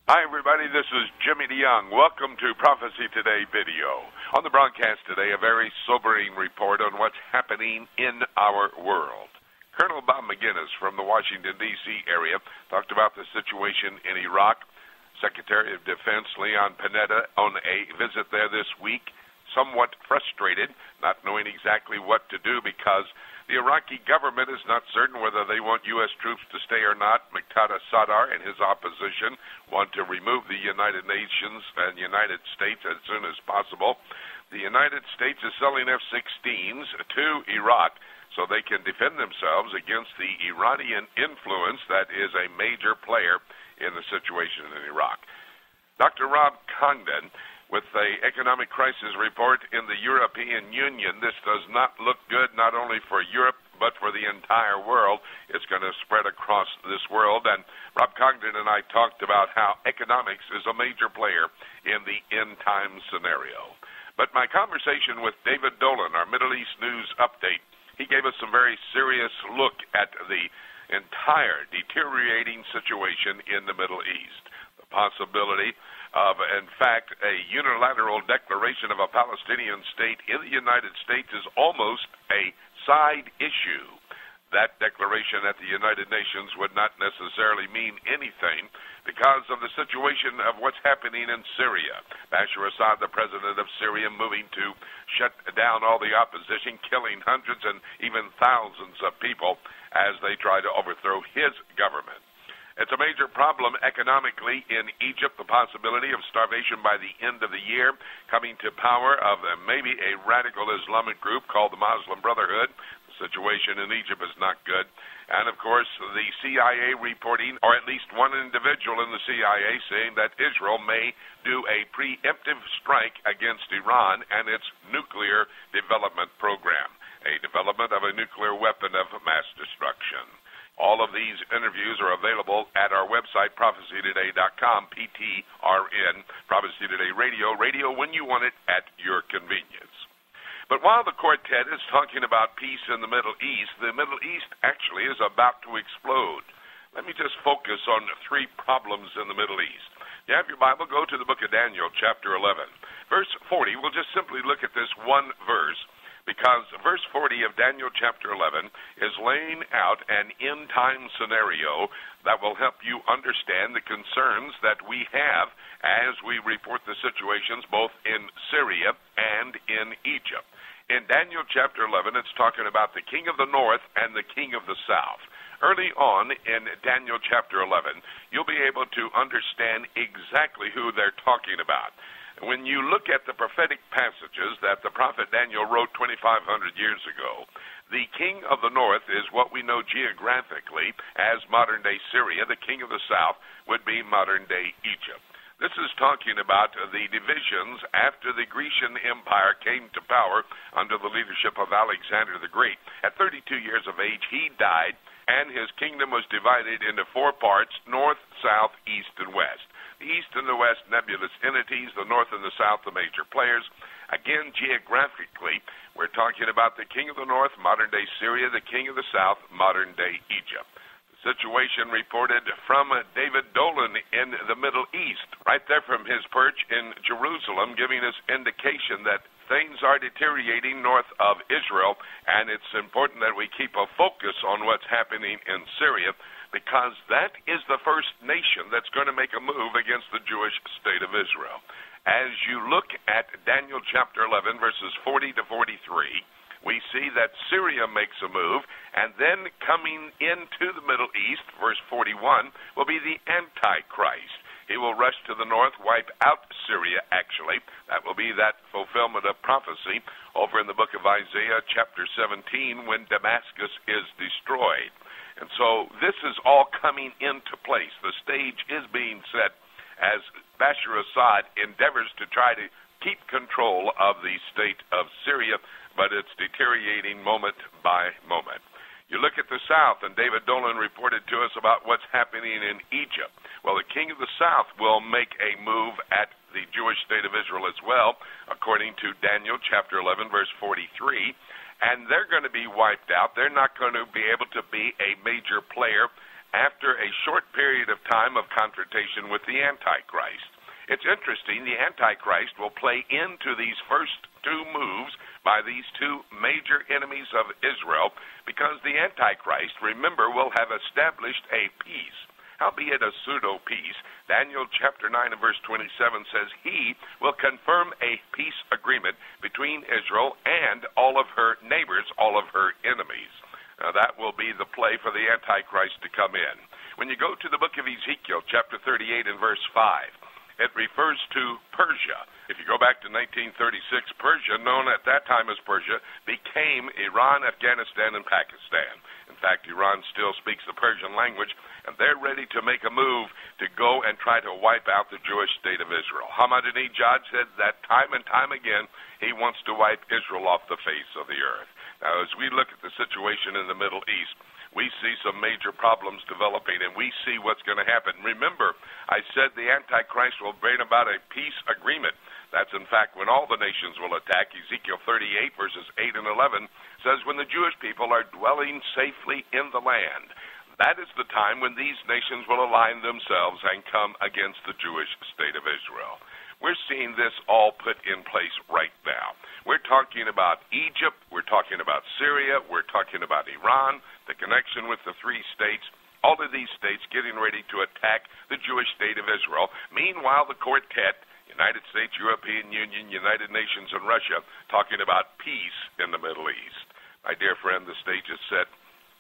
Hi, everybody. This is Jimmy DeYoung. Welcome to Prophecy Today video. On the broadcast today, a very sobering report on what's happening in our world. Colonel Bob Maginnis from the Washington, D.C. area talked about the situation in Iraq. Secretary of Defense Leon Panetta on a visit there this week, somewhat frustrated, not knowing exactly what to do because the Iraqi government is not certain whether they want U.S. troops to stay or not. Muqtada Sadr and his opposition want to remove the United Nations and United States as soon as possible. The United States is selling F-16s to Iraq so they can defend themselves against the Iranian influence that is a major player in the situation in Iraq. Dr. Rob Congdon with the economic crisis report in the European Union. This does not look good not only for Europe but for the entire world. It's going to spread across this world. And Rob Congdon and I talked about how economics is a major player in the end time scenario. But my conversation with David Dolan, our Middle East news update, he gave us some very serious look at the entire deteriorating situation in the Middle East. The possibility of, in fact, a unilateral declaration of a Palestinian state in the United States is almost a side issue. That declaration at the United Nations would not necessarily mean anything because of the situation of what's happening in Syria. Bashar Assad, the president of Syria, moving to shut down all the opposition, killing hundreds and even thousands of people as they try to overthrow his government. It's a major problem economically in Egypt, the possibility of starvation by the end of the year, coming to power of maybe a radical Islamic group called the Muslim Brotherhood. The situation in Egypt is not good. And, of course, the CIA reporting, or at least one individual in the CIA saying that Israel may do a preemptive strike against Iran and its nuclear development program, a development of a nuclear weapon of mass destruction. All of these interviews are available at our website, prophecytoday.com, PTRN, Prophecy Today Radio, radio when you want it at your convenience. But while the quartet is talking about peace in the Middle East actually is about to explode. Let me just focus on three problems in the Middle East. You have your Bible, go to the book of Daniel, chapter 11. Verse 40, we'll just simply look at this one verse, because verse 40 of Daniel chapter 11 is laying out an end-time scenario that will help you understand the concerns that we have as we report the situations both in Syria and in Egypt. In Daniel chapter 11, it's talking about the king of the north and the king of the south. Early on in Daniel chapter 11, you'll be able to understand exactly who they're talking about. When you look at the prophetic passages that the prophet Daniel wrote 2,500 years ago, the king of the north is what we know geographically as modern-day Syria. The king of the south would be modern-day Egypt. This is talking about the divisions after the Grecian Empire came to power under the leadership of Alexander the Great. At 32 years of age, he died, and his kingdom was divided into four parts: north, south, east, and west. The east and the west, nebulous entities; the north and the south, the major players. Again, geographically, we're talking about the king of the north, modern-day Syria; the king of the south, modern-day Egypt. The situation reported from David Dolan in the Middle East, right there from his perch in Jerusalem, giving us indication that things are deteriorating north of Israel, and it's important that we keep a focus on what's happening in Syria, because that is the first nation that's going to make a move against the Jewish state of Israel. As you look at Daniel chapter 11, verses 40 to 43, we see that Syria makes a move, and then coming into the Middle East, verse 41, will be the Antichrist. He will rush to the north, wipe out Syria, actually. That will be that fulfillment of prophecy over in the book of Isaiah, chapter 17, when Damascus is destroyed. And so this is all coming into place. The stage is being set as Bashar Assad endeavors to try to keep control of the state of Syria, but it's deteriorating moment by moment. You look at the south, and David Dolan reported to us about what's happening in Egypt. Well, the king of the south will make a move at the Jewish state of Israel as well, according to Daniel chapter 11, verse 43. And they're going to be wiped out. They're not going to be able to be a major player after a short period of time of confrontation with the Antichrist. It's interesting, the Antichrist will play into these first two moves by these two major enemies of Israel, because the Antichrist, remember, will have established a peace, howbeit a pseudo-peace. Daniel chapter 9 and verse 27 says he will confirm a peace agreement between Israel and all of her neighbors, all of her enemies. Now that will be the play for the Antichrist to come in. When you go to the book of Ezekiel chapter 38 and verse 5, it refers to Persia. If you go back to 1936, Persia, known at that time as Persia, became Iran, Afghanistan, and Pakistan. In fact, Iran still speaks the Persian language, and they're ready to make a move to go and try to wipe out the Jewish state of Israel. Ahmadinejad said that time and time again, he wants to wipe Israel off the face of the earth. Now, as we look at the situation in the Middle East, we see some major problems developing, and we see what's going to happen. Remember, I said the Antichrist will bring about a peace agreement. That's, in fact, when all the nations will attack. Ezekiel 38, verses 8 and 11, says, when the Jewish people are dwelling safely in the land, that is the time when these nations will align themselves and come against the Jewish state of Israel. We're seeing this all put in place right now. We're talking about Egypt, we're talking about Syria, we're talking about Iran, the connection with the three states, all of these states getting ready to attack the Jewish state of Israel. Meanwhile, the quartet, United States, European Union, United Nations, and Russia, talking about peace in the Middle East. My dear friend, the stage is set,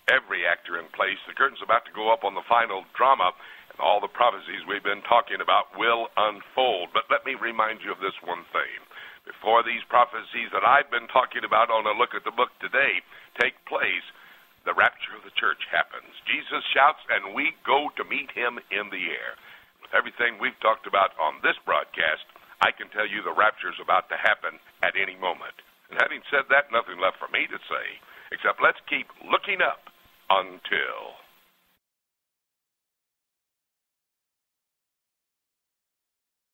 every actor in place. The curtain's about to go up on the final drama, and all the prophecies we've been talking about will unfold. But let me remind you of this one thing. Before these prophecies that I've been talking about on a look at the book today take place, the rapture of the church happens. Jesus shouts, and we go to meet him in the air. With everything we've talked about on this broadcast, I can tell you the rapture is about to happen at any moment. And having said that, nothing left for me to say, except let's keep looking up until...